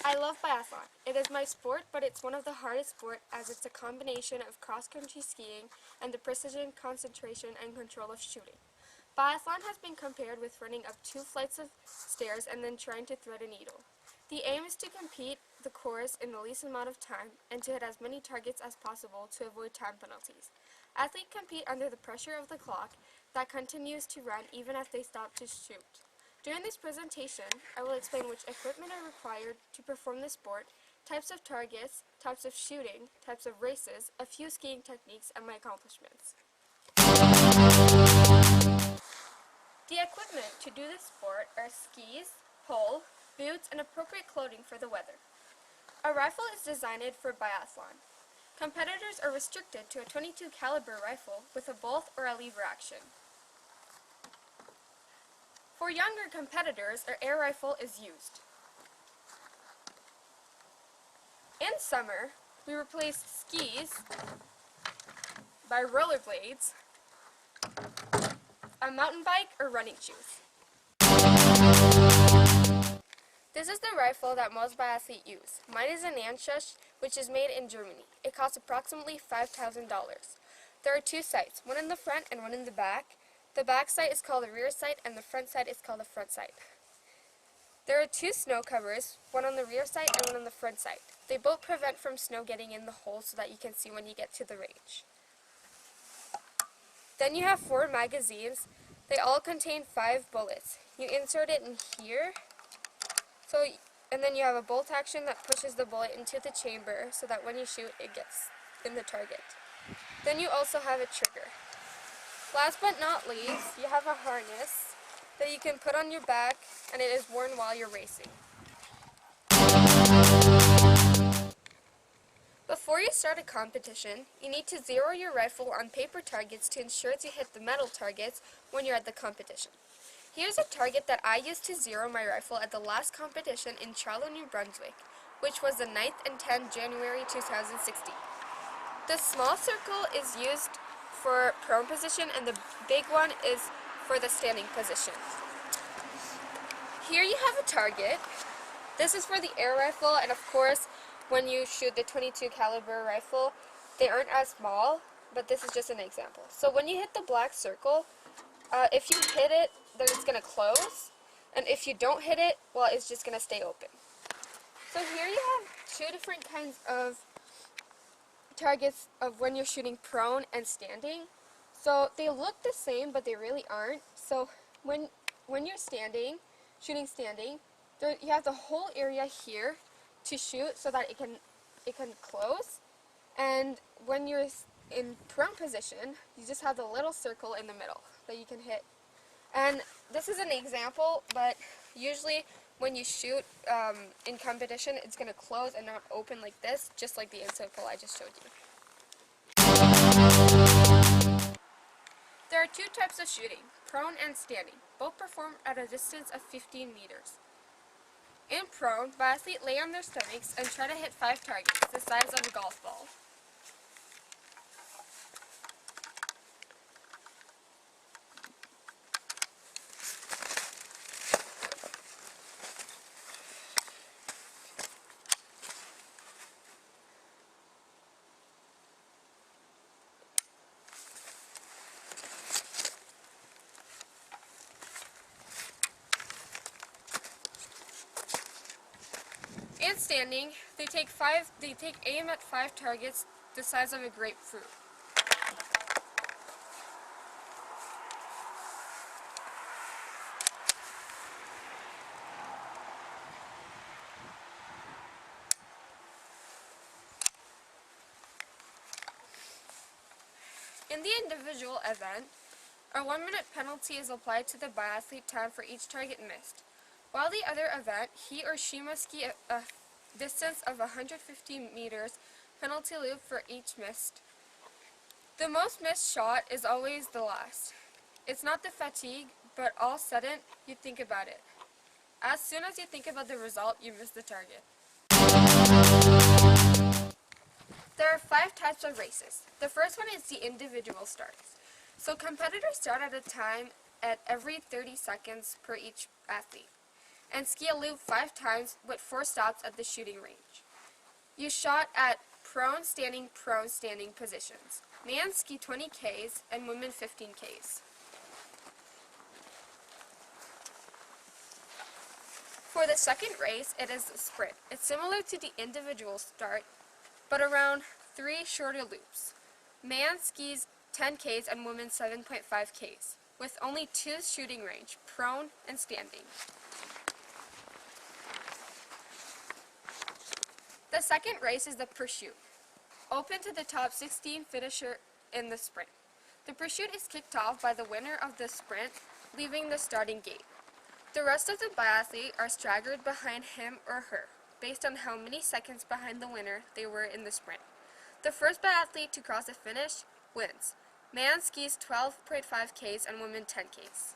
I love biathlon. It is my sport, but it's one of the hardest sports as it's a combination of cross-country skiing and the precision, concentration, and control of shooting. Biathlon has been compared with running up 2 flights of stairs and then trying to thread a needle. The aim is to complete the course in the least amount of time and to hit as many targets as possible to avoid time penalties. Athletes compete under the pressure of the clock that continues to run even as they stop to shoot. During this presentation, I will explain which equipment are required to perform the sport, types of targets, types of shooting, types of races, a few skiing techniques, and my accomplishments. The equipment to do this sport are skis, pole, boots, and appropriate clothing for the weather. A rifle is designed for biathlon. Competitors are restricted to a .22 caliber rifle with a bolt or a lever action. For younger competitors, an air rifle is used. In summer, we replace skis by rollerblades, a mountain bike, or running shoes. This is the rifle that most biathletes use. Mine is an Anschuss, which is made in Germany. It costs approximately $5,000. There are 2 sights, one in the front and one in the back. The back sight is called the rear sight and the front sight is called the front sight. There are 2 snow covers, one on the rear sight and one on the front sight. They both prevent from snow getting in the hole so that you can see when you get to the range. Then you have 4 magazines. They all contain 5 bullets. You insert it in here, and then you have a bolt action that pushes the bullet into the chamber so that when you shoot it gets in the target. Then you also have a trigger. Last but not least, you have a harness that you can put on your back and it is worn while you're racing. Before you start a competition, you need to zero your rifle on paper targets to ensure you hit the metal targets when you're at the competition. Here's a target that I used to zero my rifle at the last competition in Charlotte, New Brunswick, which was the 9th and 10th January 2016. The small circle is used for prone position and the big one is for the standing position. Here you have a target. This is for the air rifle, and of course when you shoot the .22 caliber rifle they aren't as small, but this is just an example. So when you hit the black circle, if you hit it then it's going to close, and if you don't hit it, well, it's just going to stay open. So here you have 2 different kinds of targets of when you're shooting prone and standing. So they look the same, but they really aren't. So when you're shooting standing, you have the whole area here to shoot so that it can close. And when you're in prone position, you just have the little circle in the middle that you can hit. And this is an example, but usually when you shoot in competition, it's going to close and not open like this, just like the inside pole I just showed you. There are 2 types of shooting, prone and standing. Both perform at a distance of 15 meters. In prone, biathletes lay on their stomachs and try to hit 5 targets, the size of a golf ball. In standing, they take aim at 5 targets the size of a grapefruit. In the individual event, a 1-minute penalty is applied to the biathlete time for each target missed. While the other event, he or she must ski a distance of 150 meters, penalty loop for each missed. The most missed shot is always the last. It's not the fatigue, but all of a sudden, you think about it. As soon as you think about the result, you miss the target. There are 5 types of races. The first one is the individual starts. So competitors start at a time at every 30 seconds per each athlete. and ski a loop 5 times with 4 stops at the shooting range. You shot at prone standing positions. Men ski 20 Ks and women 15 Ks. For the second race, it is a sprint. It's similar to the individual start, but around 3 shorter loops. Man skis 10 Ks and women 7.5 Ks, with only 2 shooting range, prone and standing. The second race is the pursuit, open to the top 16 finisher in the sprint. The pursuit is kicked off by the winner of the sprint, leaving the starting gate. The rest of the biathlete are staggered behind him or her, based on how many seconds behind the winner they were in the sprint. The first biathlete to cross the finish wins. Man skis 12.5 Ks and women 10 Ks.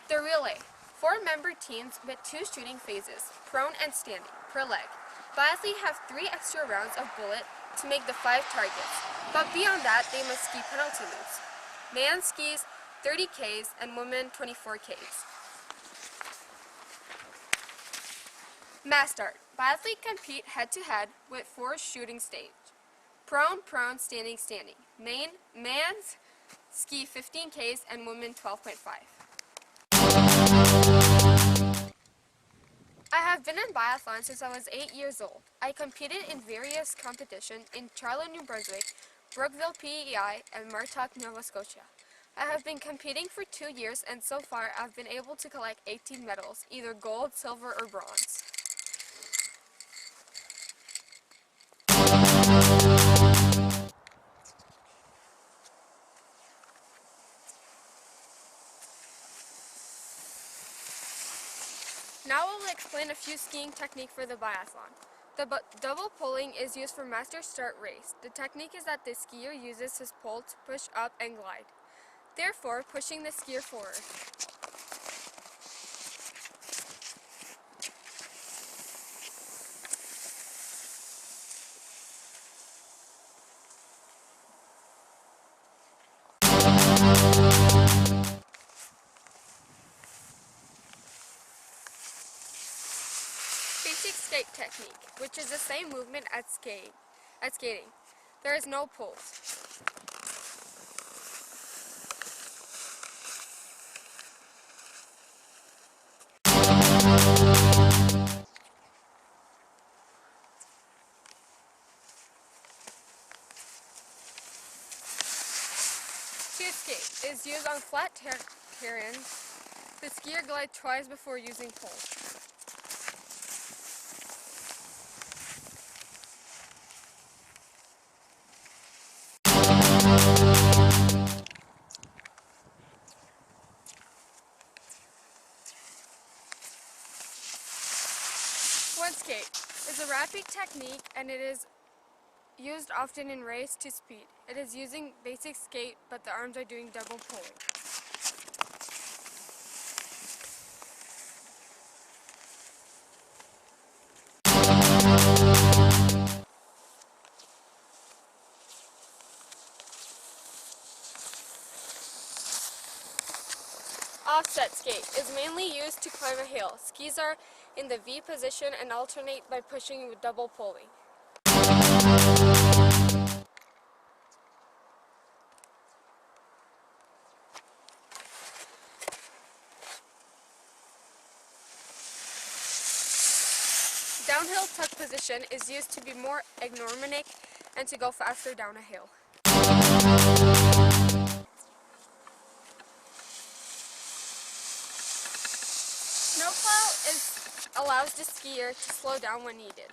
The relay. 4-member teams with 2 shooting phases, prone and standing, per leg. Biathletes have 3 extra rounds of bullet to make the 5 targets, but beyond that, they must ski penalty loops. Man skis 30 Ks and women 24 Ks. Mass start. Biathletes compete head-to-head with 4 shooting stage. Prone, standing. Man ski 15 Ks and women 12.5. I have been in biathlon since I was 8 years old. I competed in various competitions in Charlotte, New Brunswick, Brookville, PEI, and Martok, Nova Scotia. I have been competing for 2 years, and so far I've been able to collect 18 medals, either gold, silver, or bronze. Now I will explain a few skiing techniques for the biathlon. The double pulling is used for master start race. The technique is that the skier uses his pole to push up and glide, therefore pushing the skier forward. Basic skate technique, which is the same movement as skating. There is no pulls. Two skate is used on flat terrains. The skier glides twice before using poles. One skate is a rapid technique, and it is used often in race to speed. It is using basic skate, but the arms are doing double pulling. Offset skate is mainly used to climb a hill. Skis are in the V position and alternate by pushing with double pulling. Downhill tuck position is used to be more ergonomic and to go faster down a hill. Snowplow allows the skier to slow down when needed.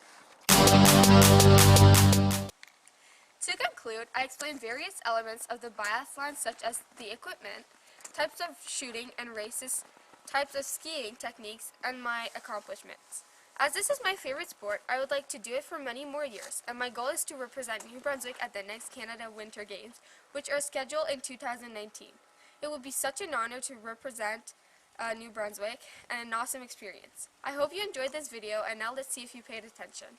To conclude, I explained various elements of the biathlon, such as the equipment, types of shooting and races, types of skiing techniques, and my accomplishments. As this is my favorite sport, I would like to do it for many more years, and my goal is to represent New Brunswick at the next Canada Winter Games, which are scheduled in 2019. It would be such an honor to represent New Brunswick, and an awesome experience. I hope you enjoyed this video, and now let's see if you paid attention.